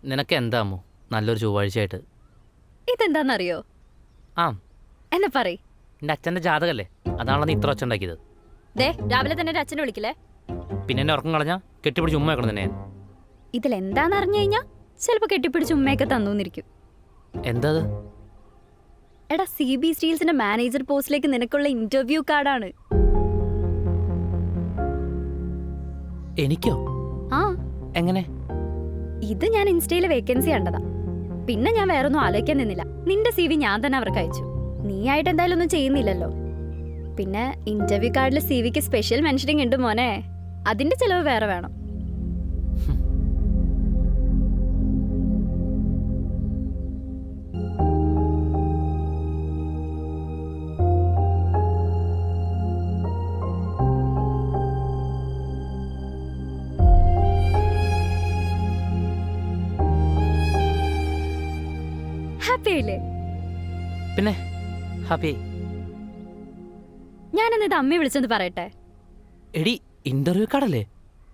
നിനക്ക് എന്താ അമ്മു നല്ലൊരു ചൊവ്വാഴ്ചയായിട്ട്? ഇതെന്താന്നറിയോ? ആ, എന്നെ പറയ്. എൻ്റെ അച്ഛൻ്റെ ജാതകല്ലേ, അതാണല്ലോ നീ ഇത്ര ഒച്ച ഉണ്ടാക്കിയത്. രാവിലെ തന്നെ ഒരു അച്ഛനെ വിളിക്കില്ലേ? പിന്നെ എന്നെ ഉറക്കം കളഞ്ഞാൽ കെട്ടിപ്പിടിച്ച് ഉമ്മ വെക്കണം തന്നെ. ഇതിലെന്താന്ന് അറിഞ്ഞു കഴിഞ്ഞാ ചിലപ്പോ കെട്ടിപ്പിടിച്ച് ഉമ്മയൊക്കെ തന്നൂന്നിരിക്കും. എന്താ അത്? എടാ, CB സ്റ്റീൽസിന്റെ മാനേജർ പോസ്റ്റിലേക്ക് നിനക്കുള്ള ഇന്റർവ്യൂ കാർഡാണ്. എനിക്കോ? ആ, എങ്ങനെ? ഇത് ഞാൻ ഇൻസ്റ്റയിലെ വേക്കൻസി കണ്ടതാ. പിന്നെ ഞാൻ വേറൊന്നും ആലോചിക്കാൻ നിന്നില്ല. നിന്റെ CV ഞാൻ തന്നെ അവർക്ക് അയച്ചു. നീ ആയിട്ട് എന്തായാലും ഒന്നും ചെയ്യുന്നില്ലല്ലോ. പിന്നെ ഇന്റർവ്യൂ കാർഡിൽ CVക്ക് സ്പെഷ്യൽ മെൻഷനിങ് ഉണ്ട് മോനെ. അതിന്റെ ചെലവ് വേറെ വേണം. ഹാപ്പി ആയില്ലേ? പിന്നെ ഹാപ്പി. ഞാനെന്നിത് അമ്മയെ വിളിച്ചെന്ന് പറയട്ടെ. എടി, ഇന്റർവ്യൂ കാർഡല്ലേ,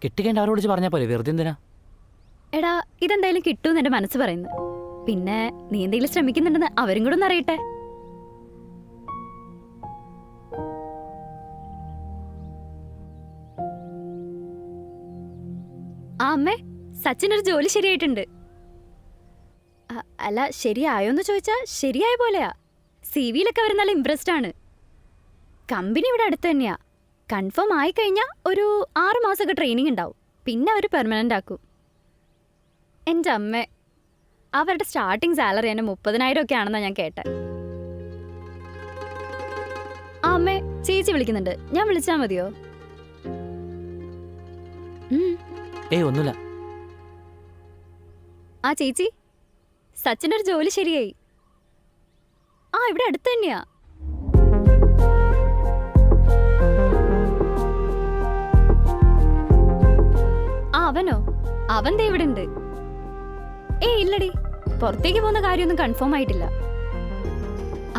കെട്ടിക്കേണ്ട അവരോട് വിളിച്ച് പറഞ്ഞാൽ പോലെ, വെറുതെ എന്തിനാ? എടാ, ഇതെന്തായാലും കിട്ടുമെന്ന് എന്റെ മനസ്സ് പറയുന്നു. പിന്നെ നീ എന്തെങ്കിലും ശ്രമിക്കുന്നുണ്ടെന്ന് അവരും കൂടെ ഒന്ന് അറിയട്ടെ. ആ അമ്മേ, സച്ചിനൊരു ജോലി ശരിയായിട്ടുണ്ട്. അല്ല, ശരിയായോന്ന് ചോദിച്ചാ ശരിയായ പോലെയാ. CV-ലൊക്കെ അവർ നല്ല ഇംപ്രസ്ഡ് ആണ്. കമ്പനി ഇവിടെ അടുത്ത് തന്നെയാ. കൺഫേം ആയി കഴിഞ്ഞാൽ ഒരു 6 മാസമൊക്കെ ട്രെയിനിങ് ഉണ്ടാവും. പിന്നെ അവർ പെർമനന്റ് ആക്കും. എൻ്റെ അമ്മ, അവരുടെ സ്റ്റാർട്ടിങ് സാലറി തന്നെ 30,000 ഒക്കെ ആണെന്നാ ഞാൻ കേട്ടെ. ആ അമ്മേ, ചേച്ചി വിളിക്കുന്നുണ്ട്. ഞാൻ വിളിച്ചാ മതിയോ? ഏയ്, ഒന്നുമില്ല. ആ ചേച്ചി, സച്ചിനൊരു ജോലി ശരിയായി. ആ, ഇവിടെ അടുത്ത് തന്നെയാ. ആ, അവനോ? അവൻ ദേ ഇവിടെ ഉണ്ട്. ഏയ് ഇല്ലടി, പുറത്തേക്ക് പോകുന്ന കാര്യമൊന്നും കൺഫേം ആയിട്ടില്ല.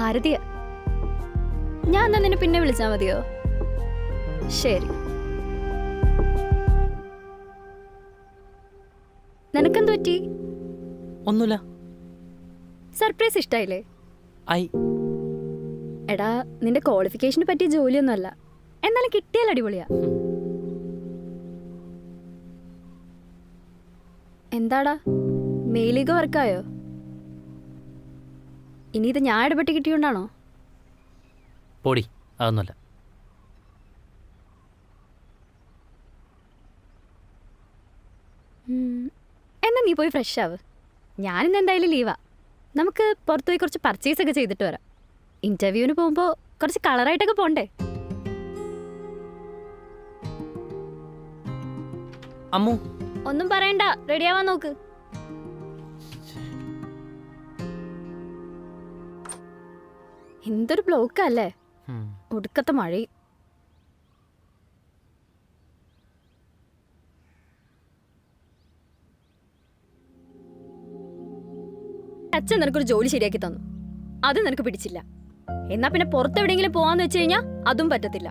ആരതിയ, ഞാൻ എന്നാ നിന്നെ പിന്നെ വിളിച്ചാ മതിയോ? ശരി. നിനക്കെന്ത് പറ്റി? ഒന്നുമില്ല. സർപ്രൈസ് ഇഷ്ടായില്ലേ? ഐ, എടാ, നിന്റെ ക്വാളിഫിക്കേഷന് പറ്റിയ ജോലിയൊന്നുമല്ല, എന്നാലും കിട്ടിയാൽ അടിപൊളിയാ. എന്താടാ, മെയിലിക വർക്കായോ? ഇനി ഇത് ഞാൻ ഇടപെട്ട് കിട്ടിയോണ്ടാണോ? പൊടി, അതൊന്നുമല്ല. എന്നാ നീ പോയി ഫ്രഷ് ആവ്. ഞാനിന്ന് എന്തായാലും ലീവാ. നമുക്ക് പുറത്തു പോയി കുറച്ച് പർച്ചേസ് ഒക്കെ ചെയ്തിട്ട് വരാം. ഇന്റർവ്യൂവിന് പോകുമ്പോൾ കുറച്ച് കളറായിട്ടൊക്കെ പോണ്ടേ? അമ്മു, ഒന്നും പറയണ്ട, റെഡിയാവാൻ നോക്ക്. എന്തൊരു ബ്ലോക്കല്ലേ, ഒടുക്കത്തെ മഴയും. അച്ഛൻ നിനക്കൊരു ജോലി ശരിയാക്കി തന്നു, അത് നിനക്ക് പിടിച്ചില്ല. എന്നാ പിന്നെ പുറത്തെവിടെയെങ്കിലും പോവാന്ന് വെച്ച് കഴിഞ്ഞാ അതും പറ്റത്തില്ല.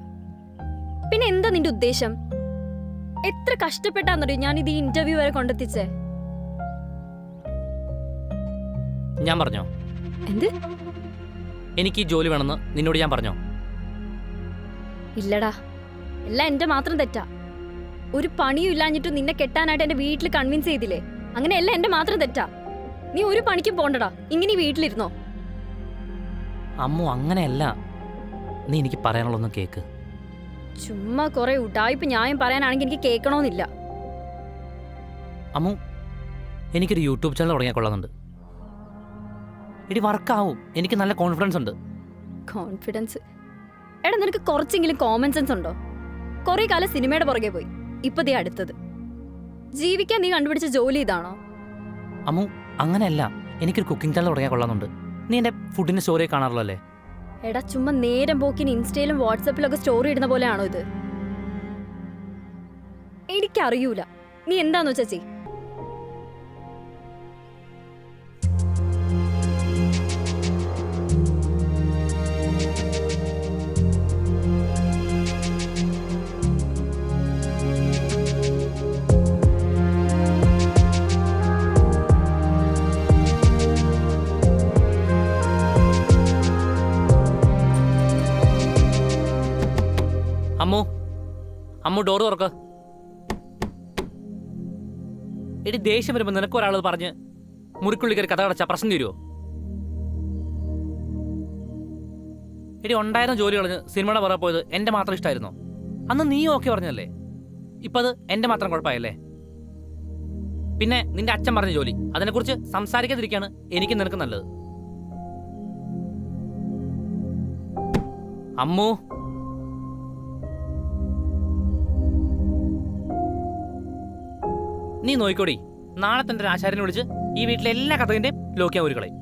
പിന്നെ എന്താ നിന്റെ ഉദ്ദേശം? എത്ര കഷ്ടപ്പെട്ടാന്നറിയോ ഞാൻ ഇത് ഈ ഇന്റർവ്യൂ വരെ കൊണ്ടെത്തിച്ചേ. ഞാൻ പറഞ്ഞോ എന്ത്? എനിക്ക് ഈ ജോലി വേണമെന്ന് നിന്നോട് ഞാൻ പറഞ്ഞോ? ഇല്ലടാ, എല്ലാം എന്റെ മാത്രം തെറ്റാ. ഒരു പണിയും ഇല്ലാഞ്ഞിട്ടും നിന്നെ കെട്ടാനായിട്ട് എന്റെ വീട്ടിൽ കൺവിൻസ് ചെയ്തില്ലേ? അങ്ങനെ എല്ലാം എന്റെ മാത്രം തെറ്റാ. നീ ഒരു പണിക്കും പോണ്ടടാ, ഇങ്ങനെ വീട്ടിലിരുന്നോ. അമ്മു, അങ്ങനെയല്ല. നീ എനിക്ക് പറയാനുള്ളൊന്നും കേക്ക്. ചുമ്മാ കുറെ ഉടായിപ്പ് ന്യായം പറയാനാണെങ്കിൽ എനിക്ക് കേൾക്കണമെന്നില്ല. അമ്മു, എനിക്കൊരു യൂട്യൂബ് ചാനൽ തുടങ്ങിയാൽ കൊള്ളുന്നുണ്ട്. ഇടി, വർക്കാവും. എനിക്ക് നല്ല കോൺഫിഡൻസ് ഉണ്ട്. കോൺഫിഡൻസ്? എടാ, നിനക്ക് കുറച്ചെങ്കിലും കോമൺ സെൻസ് ഉണ്ടോ? കുറെ കാലം സിനിമയുടെ പുറകെ പോയി, ഇപ്പൊ ദേ അടുത്തത്. ജീവിക്കാൻ നീ കണ്ടുപിടിച്ച ജോലി ഇതാണോ? അമ്മു, അങ്ങനെയല്ല. എനിക്കൊരു കുക്കിംഗ് ചാനൽ തുടങ്ങിയാൽ കൊള്ളാമെന്നുണ്ട്. നീ എൻ്റെ ഫുഡിൻ്റെ സ്റ്റോറി കാണാറുള്ളൂ അല്ലേ? എടാ, ചുമ്മാ നേരം പോക്കിന് ഇൻസ്റ്റയിലും വാട്സപ്പിലൊക്കെ സ്റ്റോറി ഇടുന്ന പോലെയാണോ ഇത്? എനിക്കറിയൂല, നീ എന്താന്ന് വെച്ചാ ചെയ്യ്. അമ്മു ഡോറ് തുറക്ക്. എടി ദേഷ്യം വരുമ്പോൾ നിനക്കൊരാളത് പറഞ്ഞ് മുറിക്കുള്ളി കയറി കഥ കടച്ചാ പ്രശ്നം തീരുവോ? എടി 1000 ജോലി കളഞ്ഞ് സിനിമയുടെ പുറകെ പോയത് എൻ്റെ മാത്രം ഇഷ്ടമായിരുന്നോ? അന്ന് നീ ഓക്കെ പറഞ്ഞല്ലേ? ഇപ്പം അത് എൻ്റെ മാത്രം കുഴപ്പമായല്ലേ? പിന്നെ നിന്റെ അച്ഛൻ പറഞ്ഞ ജോലി, അതിനെക്കുറിച്ച് സംസാരിക്കാതിരിക്കുകയാണ് എനിക്ക് നിനക്ക് നല്ലത്. അമ്മു, നീ നോയിക്കോടി. നാളെ തന്നെ ഒരു ആശാരിനെ വിളിച്ച് ഈ വീട്ടിലെ എല്ലാ കഥകിന്റെയും ലോക്കിയാ ഒരു കളയും.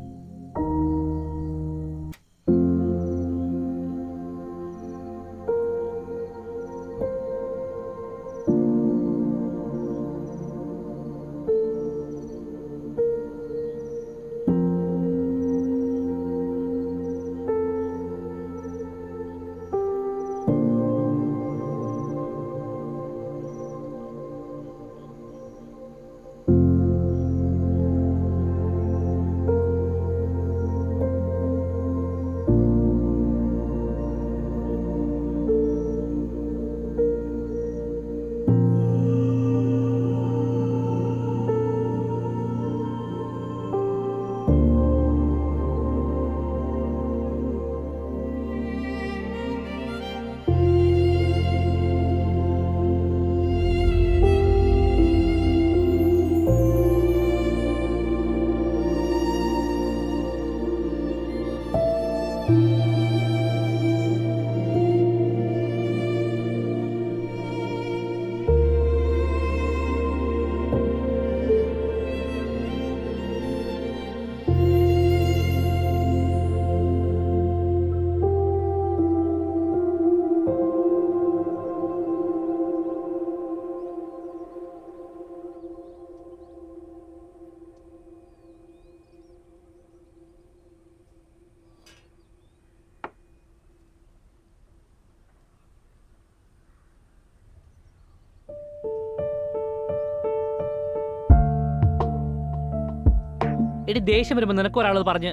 എടി ദേഷ്യം വരുമ്പോൾ നിനക്കൊരാളത് പറഞ്ഞ്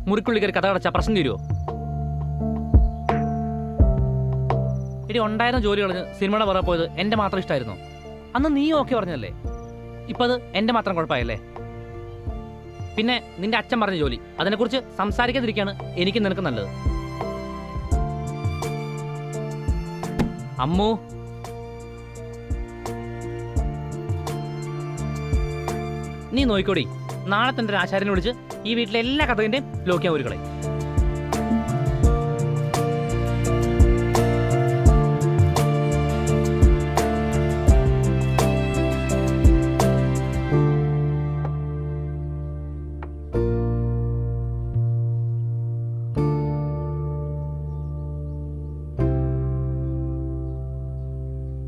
മുറിക്കുള്ളി കയറി കഥ കടച്ചാ പ്രശ്നം തീരുവോ? എടി 1000 ജോലി കളഞ്ഞ് സിനിമയുടെ പുറകെ പോയത് എൻ്റെ മാത്രം ഇഷ്ടമായിരുന്നോ? അന്ന് നീ ഓക്കെ പറഞ്ഞല്ലേ? ഇപ്പം അത് എൻ്റെ മാത്രം കുഴപ്പമായല്ലേ? പിന്നെ നിന്റെ അച്ഛൻ പറഞ്ഞ ജോലി, അതിനെക്കുറിച്ച് സംസാരിക്കാതിരിക്കുകയാണ് എനിക്ക് നിനക്ക് നല്ലത്. അമ്മു, നീ നോയിക്കോടി. നാളെ തന്നെ ഒരു ആശാരിനെ വിളിച്ച് ഈ വീട്ടിലെ എല്ലാ കഥകിന്റെയും ലോക്കിയാ ഒരു കളയും.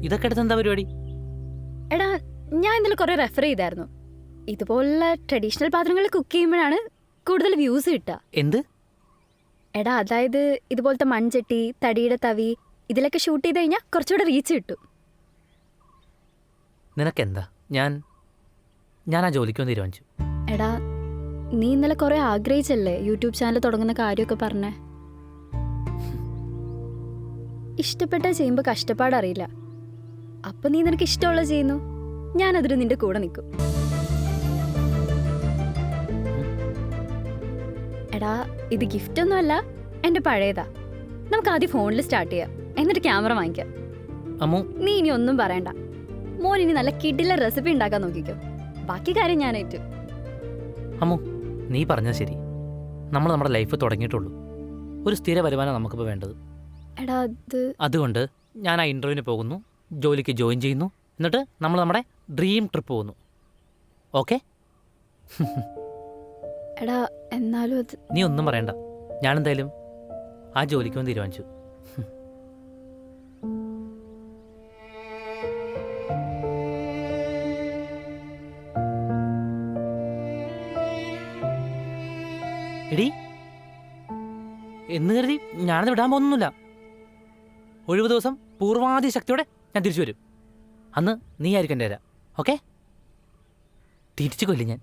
ഇതൊക്കെ എടുത്ത് എന്താ പരിപാടി? എടാ, ഞാൻ ഇന്നലെ കുറെ റെഫർ ചെയ്തായിരുന്നു. ഇതുപോലുള്ള ട്രഡീഷണൽ പാത്രങ്ങളിൽ കുക്ക് ചെയ്യുമ്പോഴാണ് കൂടുതൽ വ്യൂസ് കിട്ടുക. എന്ത്? എടാ, അതായത് ഇതുപോലത്തെ മൺചട്ടി, തടിയുടെ തവി, ഇതിലൊക്കെ ഷൂട്ട് ചെയ്ത് കഴിഞ്ഞാൽ കുറച്ചുകൂടെ റീച്ച് കിട്ടും. നിനക്കെന്താ? ഞാൻ ആ ജോലിക്ക് വന്ന് തീരുമാനിച്ചു. എടാ, നീ ഇന്നലെ കുറെ ആഗ്രഹിച്ചല്ലേ യൂട്യൂബ് ചാനൽ തുടങ്ങുന്ന കാര്യമൊക്കെ പറഞ്ഞേ. ഇഷ്ടപ്പെട്ട ചെയ്യുമ്പോൾ കഷ്ടപ്പാടറിയില്ല. അപ്പം നീ നിനക്ക് ഇഷ്ടമുള്ളത് ചെയ്യുന്നു, ഞാനതിന് നിന്റെ കൂടെ നിൽക്കും. എടാ, ഇത് ഗിഫ്റ്റ് ഒന്നുമല്ല, എൻ്റെ പഴയതാ. നമുക്ക് ആദ്യം ഫോണിൽ സ്റ്റാർട്ട് ചെയ്യാം, എന്നിട്ട് ക്യാമറ വാങ്ങിക്കാം. അമ്മു, നീ ഇനി ഒന്നും പറയണ്ട. മോൻ ഇനി നല്ല കിടില റെസിപ്പി ഉണ്ടാക്കാൻ നോക്കിക്കോ. ബാക്കി കാര്യം ഞാൻ ഏറ്റു. അമ്മു, നീ പറഞ്ഞത് ശരി. നമ്മൾ നമ്മുടെ ലൈഫ് തുടങ്ങിയിട്ടുള്ളൂ. ഒരു സ്ഥിര വരുമാനം നമുക്കിപ്പോൾ വേണ്ടത്. എടാ, അതുകൊണ്ട് ഞാൻ ആ ഇൻ്റർവ്യൂവിന് പോകുന്നു, ജോലിക്ക് ജോയിൻ ചെയ്യുന്നു, എന്നിട്ട് നമ്മൾ നമ്മുടെ ഡ്രീം ട്രിപ്പ് പോകുന്നു. ഓക്കെ? എടാ, എന്നാലും അത് നീ ഒന്നും പറയണ്ട. ഞാനെന്തായാലും ആ ജോലിക്ക് വന്ന് തീരുമാനിച്ചു. എടി, എന്ന് കരുതി ഞാനത് വിടാൻ പോകുന്നില്ല. ഒഴിവ് ദിവസം പൂർവാധി ശക്തിയോടെ ഞാൻ തിരിച്ചു വരും. അന്ന് നീ ആയിരിക്കും എൻ്റെ വരാം. ഓക്കെ? തിരിച്ചു കൊല്ലും ഞാൻ.